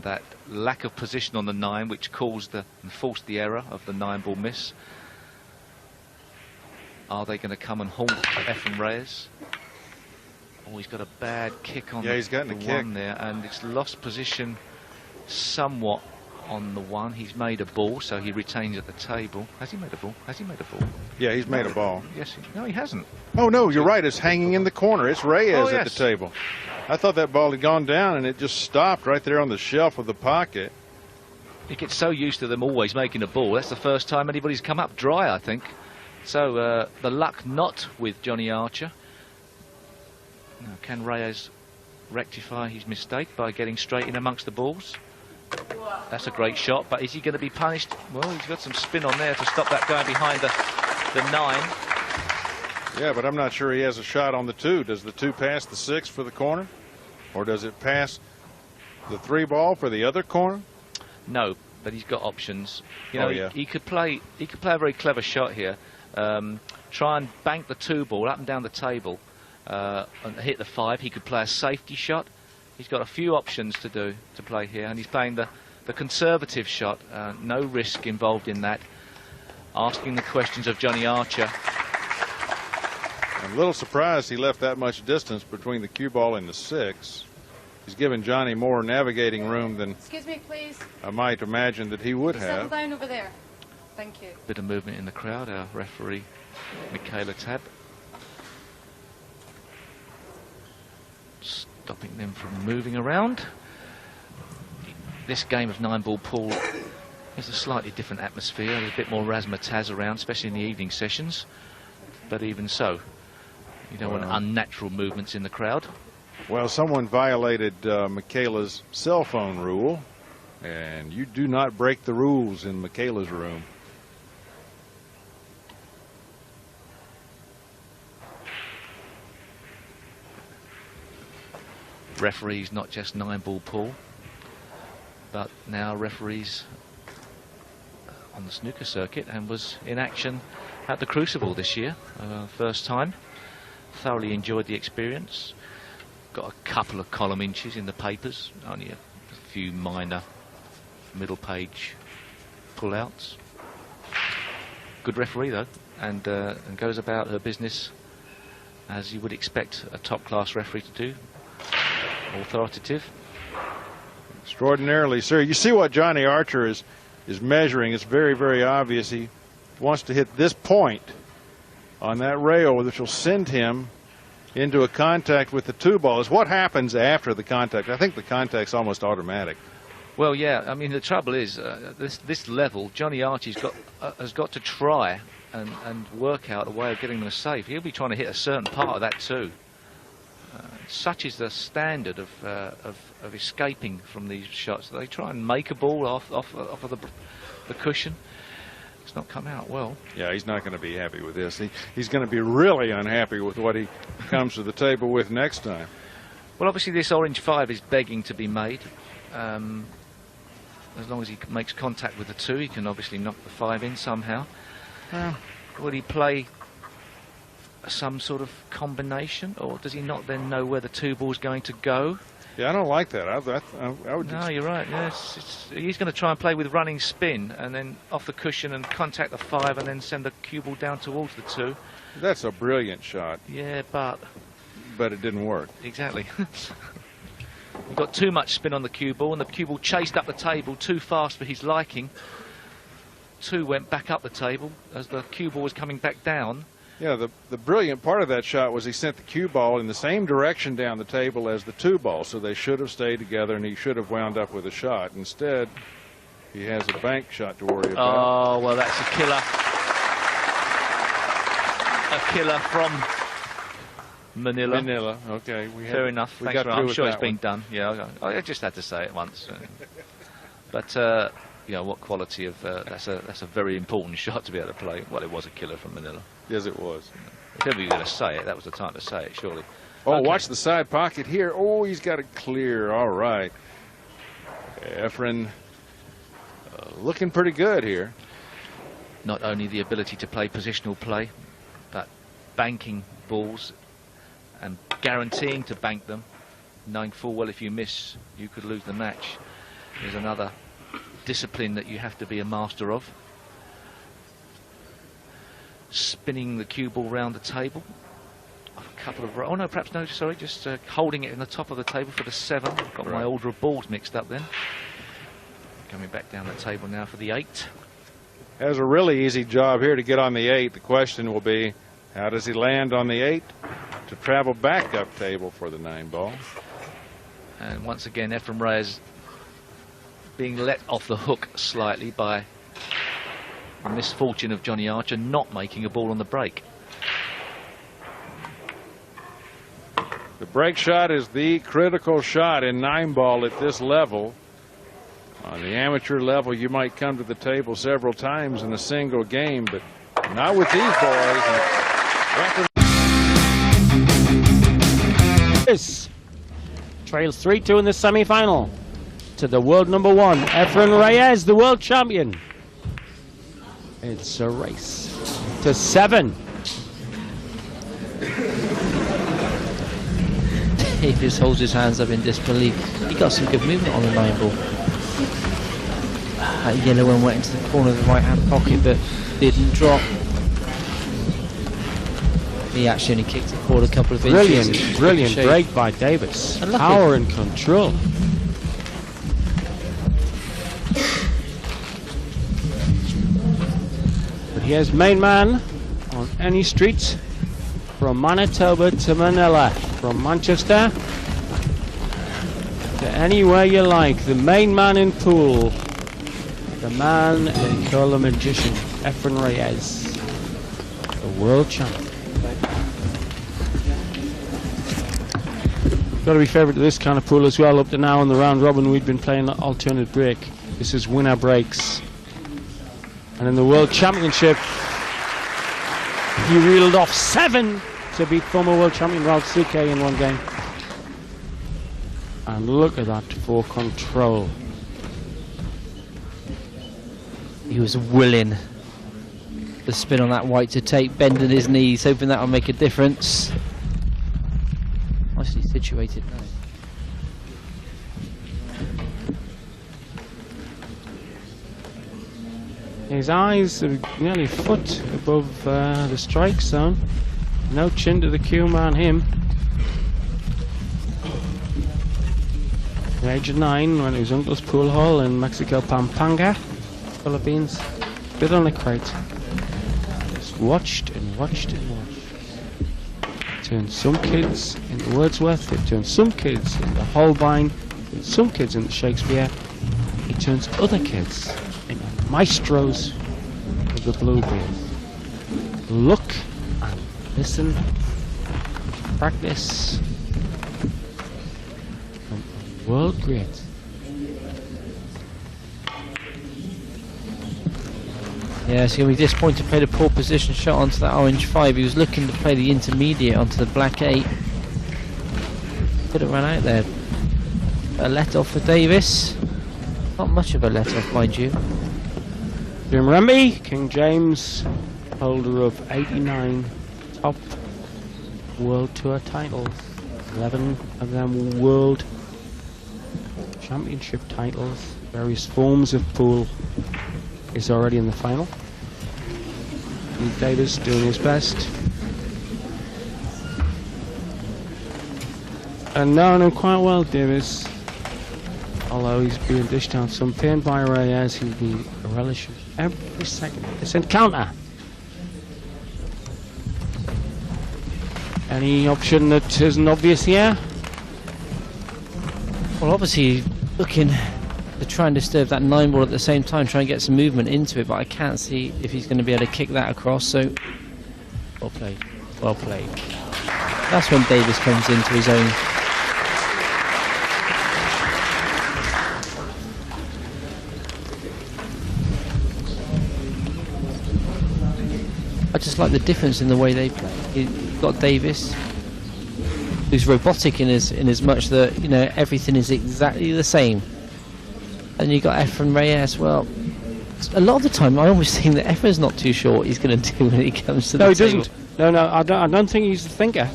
and that lack of position on the 9, which caused and forced the error of the 9-ball miss. Are they going to come and haunt Efren Reyes? Oh, he's got a bad kick on he's gotten a kick 1 there, and it's lost position somewhat on the 1. He's made a ball, so he retains at the table. Has he made a ball? Has he made a ball? Yeah, he's made a ball. Yes. No, he hasn't. Oh, no, you're right. It's hanging in the corner. It's Reyes Oh, at the table. I thought that ball had gone down, and it just stopped right there on the shelf of the pocket. He gets so used to them always making a ball. That's the first time anybody's come up dry, I think. So the luck not with Johnny Archer. Now, can Reyes rectify his mistake by getting straight in amongst the balls? That's a great shot, but is he going to be punished? Well, he's got some spin on there to stop that going behind the 9. Yeah, but I'm not sure he has a shot on the 2. Does the 2 pass the 6 for the corner? Or does it pass the 3 ball for the other corner? No, but he's got options. You know, yeah. he could play a very clever shot here. Try and bank the 2 ball up and down the table and hit the 5. He could play a safety shot. He's got a few options to play here, and he's playing the conservative shot. No risk involved in that. Asking the questions of Johnny Archer. I'm a little surprised he left that much distance between the cue ball and the 6. He's given Johnny more navigating room than Excuse me, please. I might imagine that he would Settle have. down over there. Thank you. Bit of movement in the crowd. Our referee, Michaela Tab, stopping them from moving around. This game of 9-ball pool is a slightly different atmosphere. There's a bit more razzmatazz around, especially in the evening sessions. But even so, you don't want unnatural movements in the crowd. Well, someone violated Michaela's cell phone rule, and you do not break the rules in Michaela's room. Referees, not just 9-ball pool, but now referees on the snooker circuit, and was in action at the Crucible this year, first time. Thoroughly enjoyed the experience. Got a couple of column inches in the papers, only a few minor middle page pull-outs. Good referee though, and goes about her business as you would expect a top-class referee to do. Authoritative. Extraordinarily, sir. You see what Johnny Archer is measuring. It's very, very obvious. He wants to hit this point on that rail, which will send him into a contact with the 2 ball. Is what happens after the contact. I think the contact's almost automatic. Well, yeah. I mean, the trouble is, this level, Johnny Archer's has got to try and work out a way of getting them a save. He'll be trying to hit a certain part of that too. Such is the standard of escaping from these shots. They try and make a ball off of the cushion. It's not come out well. Yeah, he's not going to be happy with this. He's going to be really unhappy with what he comes to the table with next time. Well, obviously this orange 5 is begging to be made. As long as he makes contact with the 2, he can obviously knock the 5 in somehow. Will he play some sort of combination, or does he not then know where the 2 ball's going to go? Yeah, I don't like that. I would. No, you're right. Yes, he's going to try and play with running spin, and then off the cushion and contact the 5, and then send the cue ball down towards the 2. That's a brilliant shot. Yeah, but it didn't work. Exactly. He got too much spin on the cue ball, and the cue ball chased up the table too fast for his liking. 2 went back up the table as the cue ball was coming back down. Yeah, the brilliant part of that shot was he sent the cue ball in the same direction down the table as the 2 ball, so they should have stayed together and he should have wound up with a shot. Instead, he has a bank shot to worry about. Oh, well, that's a killer. A killer from Manila. Manila, okay. Fair enough. Thanks, I'm sure it's been done. Yeah, I just had to say it once. But you know, what quality of that's a very important shot to be able to play. Well, it was a killer from Manila. Yes, it was. If ever you're going to say it, that was the time to say it, surely. Oh, Okay. Watch the side pocket here. Oh, he's got it clear. All right. Efren looking pretty good here. Not only the ability to play positional play, but banking balls and guaranteeing to bank them, knowing full well if you miss, you could lose the match. is another discipline that you have to be a master of. Spinning the cue ball round the table. A couple of, oh no, perhaps no, sorry, just holding it in the top of the table for the 7. Got my order of balls mixed up then. Coming back down the table now for the 8. Has a really easy job here to get on the 8. The question will be, how does he land on the 8 to travel back up table for the 9 ball? And once again, Efren Reyes being let off the hook slightly by the misfortune of Johnny Archer not making a ball on the break. The break shot is the critical shot in 9 ball at this level. On the amateur level, you might come to the table several times in a single game, but not with these boys. Trails 3-2 in the semi-final to the world number 1, Efren Reyes, the world champion. It's a race to 7. Davis holds his hands up in disbelief. He got some good movement on the 9 ball. That yellow one went into the corner of the right hand pocket but didn't drop. He actually only kicked it forward a couple of inches. Brilliant break by Davis. Power and control. But here's main man on any street from Manitoba to Manila, from Manchester to anywhere you like. The main man in pool. The man they call the magician, Efren Reyes, the world champion. Got to be favourite to this kind of pool as well. Up to now in the round robin, we'd been playing alternate break. This is winner breaks. And in the world championship, he reeled off 7 to beat former world champion Ralph Suke in one game. And look at that for control. He was willing the spin on that white to take, bending his knees, hoping that will make a difference. Nicely situated now. His eyes are nearly a foot above the strike zone. No chin to the cue man, him. At the age of 9, went to his uncle's pool hall in Mexico, Pampanga, Philippines. Bit on a crate. Just watched and watched and watched. Turned some kids into Wordsworth, it turned some kids into Holbein, turned some kids into Shakespeare. He turns other kids into maestros of the Bluebeard. Look and listen, practice, and world great. Yeah, so he'll be disappointed to play the poor position shot onto that orange 5. He was looking to play the intermediate onto the black 8. Could have run out there. A let off for Davis. Not much of a let off, mind you. Jim Remby, King James, holder of 89 top World Tour titles. 11 of them World Championship titles. Various forms of pool. Is already in the final. And Davis doing his best. And knowing him quite well, Davis. Although he's being dished out some pain by Reyes, he'll be relishing every second of this encounter. Any option that isn't obvious here? Well, obviously looking to try and disturb that 9 ball at the same time, try and get some movement into it, but I can't see if he's going to be able to kick that across, so well played, well played. That's when Davis comes into his own. I just like the difference in the way they play. You've got Davis, who's robotic in as much that, you know, everything is exactly the same. And you got Efren Reyes. Well, a lot of the time I always think that Efren's not too sure what he's going to do when he comes to the table. No, he doesn't. No, I don't think he's a thinker.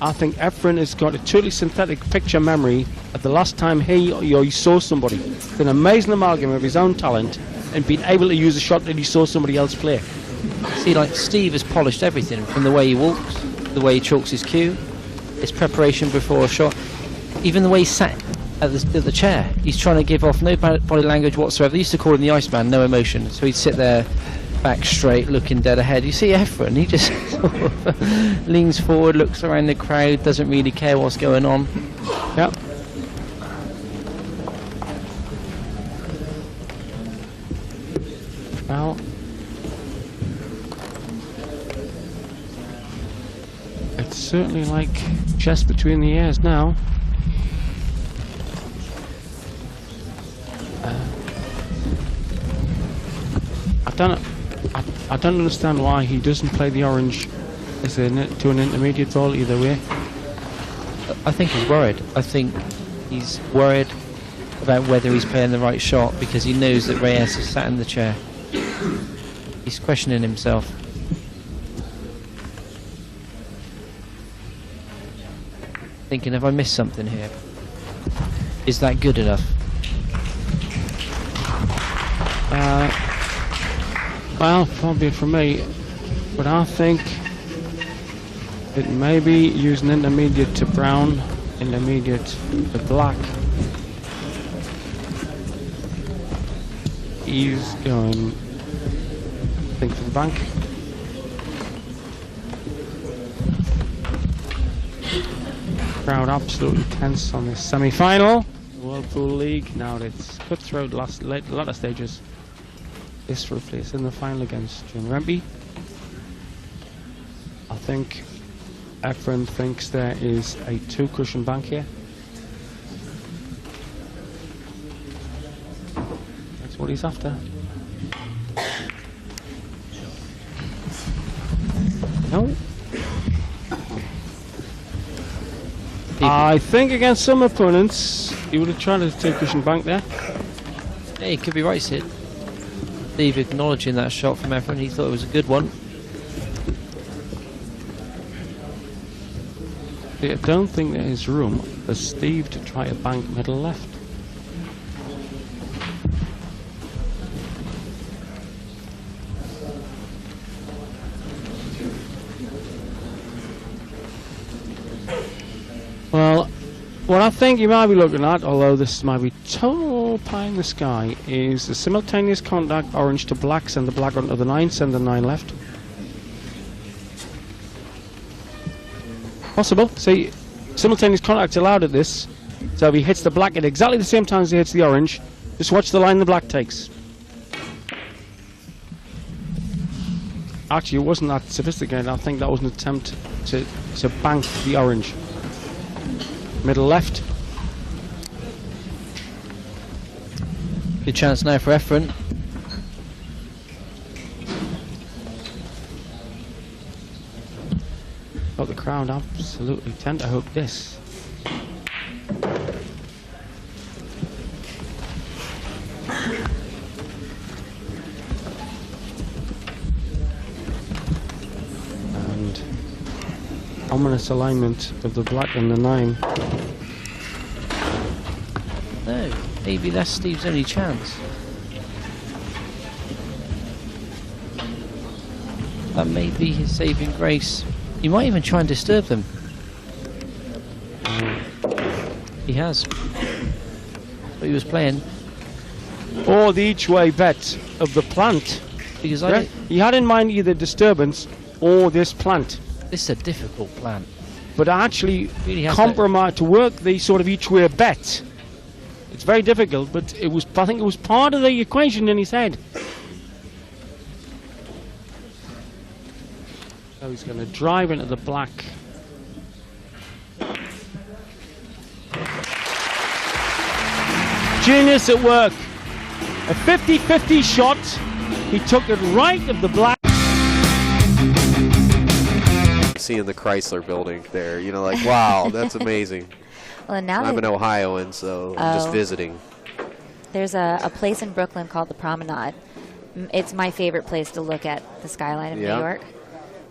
I think Efren has got a totally synthetic picture memory at the last time he saw somebody with an amazing amalgam of his own talent and being able to use a shot that he saw somebody else play. See, like Steve has polished everything from the way he walks, the way he chalks his cue, his preparation before a shot, even the way he sat at the chair. He's trying to give off no body language whatsoever. They used to call him the Iceman, no emotion. So he'd sit there, back straight, looking dead ahead. You see Efren, he just sort of leans forward, looks around the crowd, doesn't really care what's going on. Yep. Well, it's certainly like chess between the ears now. I don't understand why he doesn't play the orange to an intermediate ball either way. I think he's worried. I think he's worried about whether he's playing the right shot because he knows that Reyes is sat in the chair. He's questioning himself. Thinking, have I missed something here? Is that good enough? Well, probably for me, but I think it may be using intermediate to brown, intermediate to black. He's going, I think, for the bank. Crowd absolutely tense on this semi-final. World Pool League. Now it's cutthroat latter stages. This for a place in the final against John Rempe. I think Efren thinks there is a 2-cushion bank here. That's what he's after. No. I think against some opponents he would have tried a 2-cushion bank there. Hey, you could be right, Sid. Steve acknowledging that shot from Efren, he thought it was a good one. I don't think there is room for Steve to try a bank middle left. Well, what I think you might be looking at, although this might be total pie in the sky, is the simultaneous contact orange to black, send the black onto the 9, send the 9 left. Possible. See, simultaneous contact allowed at this, so if he hits the black at exactly the same time as he hits the orange, just watch the line the black takes. Actually, it wasn't that sophisticated. I think that was an attempt to bank the orange. Middle left. Good chance now for Efren. Got the crowd absolutely tenterhook this. And ominous alignment of the black and the 9. No, maybe that's Steve's only chance. That may be his saving grace. He might even try and disturb them. He has. But he was playing. Or the each way bet of the plant. Because Yeah? He had in mind either disturbance or this plant. this is a difficult plan. But actually Really has compromise to work the sort of each way bet. It's very difficult, but it was, I think it was part of the equation in his head. So he's going to drive into the black. Genius at work. A 50-50 shot. He took it right of the black. Seeing the Chrysler building there, you know, like, wow, that's amazing. Well, and now I'm an Ohioan, so I'm just visiting. there's a place in Brooklyn called the Promenade. It's my favorite place to look at the skyline of New York.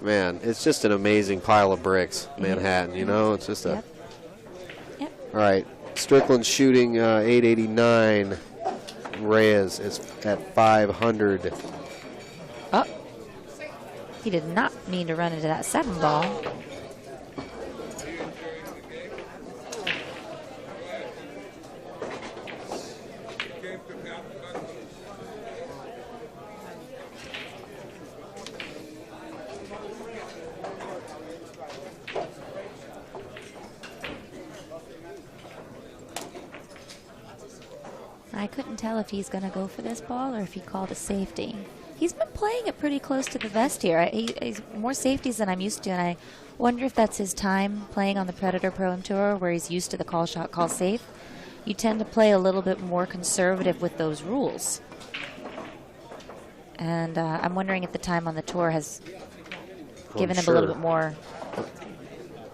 Man, it's just an amazing pile of bricks, Manhattan, you know? It's just a... Yep. All right, Strickland's shooting 889. Reyes is at 500. Oh, he did not mean to run into that 7 ball. I couldn't tell if he's going to go for this ball or if he called a safety. He's been playing it pretty close to the vest here. He's more safeties than I'm used to, and I wonder if that's his time playing on the Predator Pro-Am Tour where he's used to the call shot, call safe. You tend to play a little bit more conservative with those rules. And I'm wondering if the time on the tour has given him a little bit more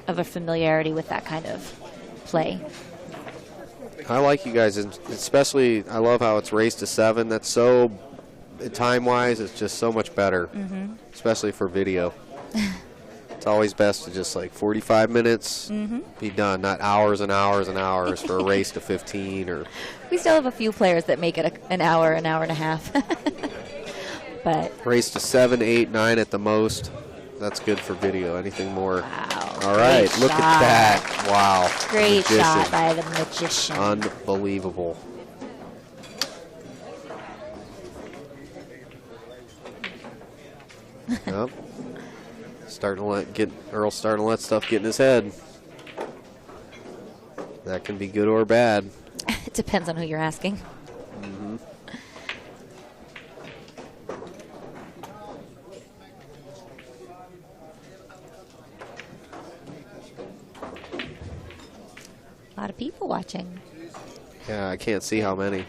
of a familiarity with that kind of play. I like you guys, and especially I love how it's race to 7. That's so, time-wise, it's just so much better, especially for video. It's always best to just like 45 minutes, be done, not hours and hours and hours for a race to 15. Or we still have a few players that make it an hour and a half. But race to 7, 8, 9 at the most. That's good for video. Anything more? Wow. All right, look at that. Wow. Great shot by the magician. Unbelievable. Yep. Earl's starting to let stuff get in his head. That can be good or bad. It depends on who you're asking. A lot of people watching. Yeah, I can't see how many.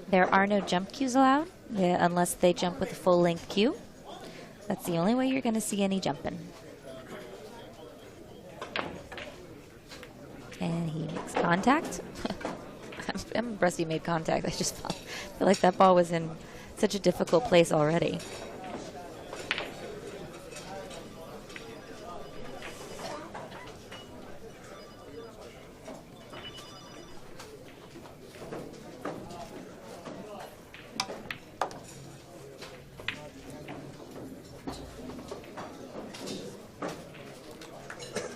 There are no jump cues allowed unless they jump with a full-length cue. That's the only way you're going to see any jumping. And he makes contact. I'm impressed he made contact. I just feel like that ball was in such a difficult place already.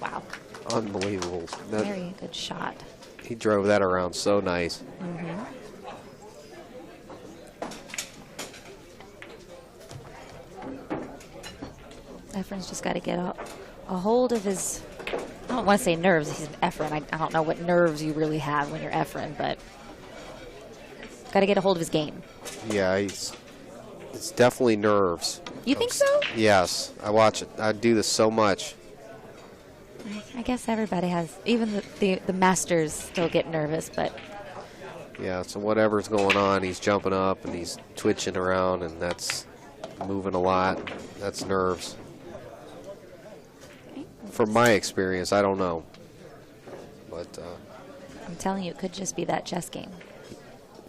Wow. Unbelievable. Very good shot. He drove that around so nice. Efren's just got to get a hold of his, I don't want to say nerves, he's Efren. I don't know what nerves you really have when you're Efren, but got to get a hold of his game. Yeah, it's definitely nerves. You think so? Yes, I watch it. I do this so much. I guess everybody has, even the masters still get nervous, but. Yeah, so whatever's going on, he's jumping up and he's twitching around, and that's moving a lot. That's nerves. From my experience, I don't know. But I'm telling you, it could just be that chess game.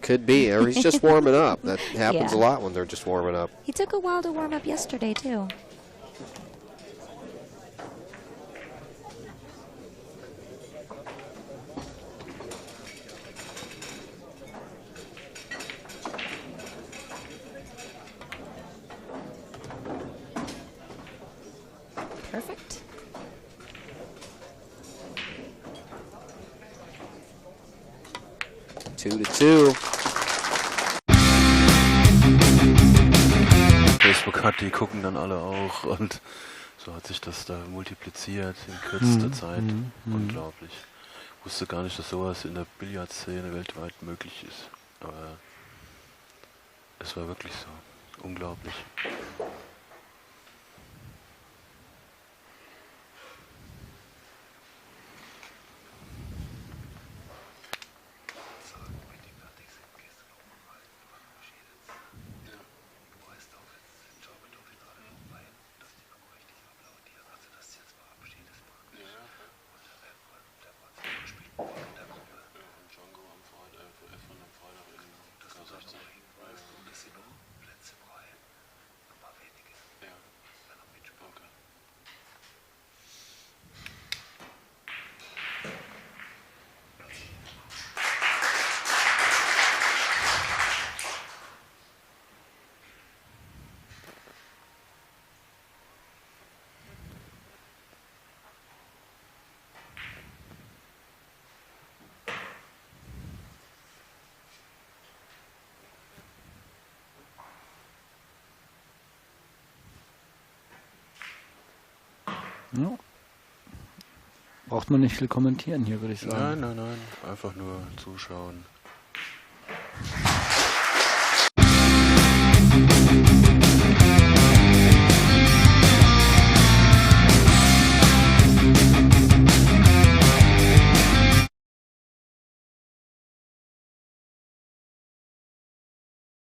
Could be, or he's just warming up. That happens a lot when they're just warming up. He took a while to warm up yesterday, too. Perfect. 2-2. Facebook hat, die gucken dann alle auch und so hat sich das da multipliziert in kürzester Zeit. Unglaublich. Ich wusste gar nicht, dass sowas in der Billardszene weltweit möglich ist. Aber es war wirklich so. Unglaublich. Ja. Braucht man nicht viel kommentieren hier, würde ich sagen. Nein, nein, nein. Einfach nur zuschauen.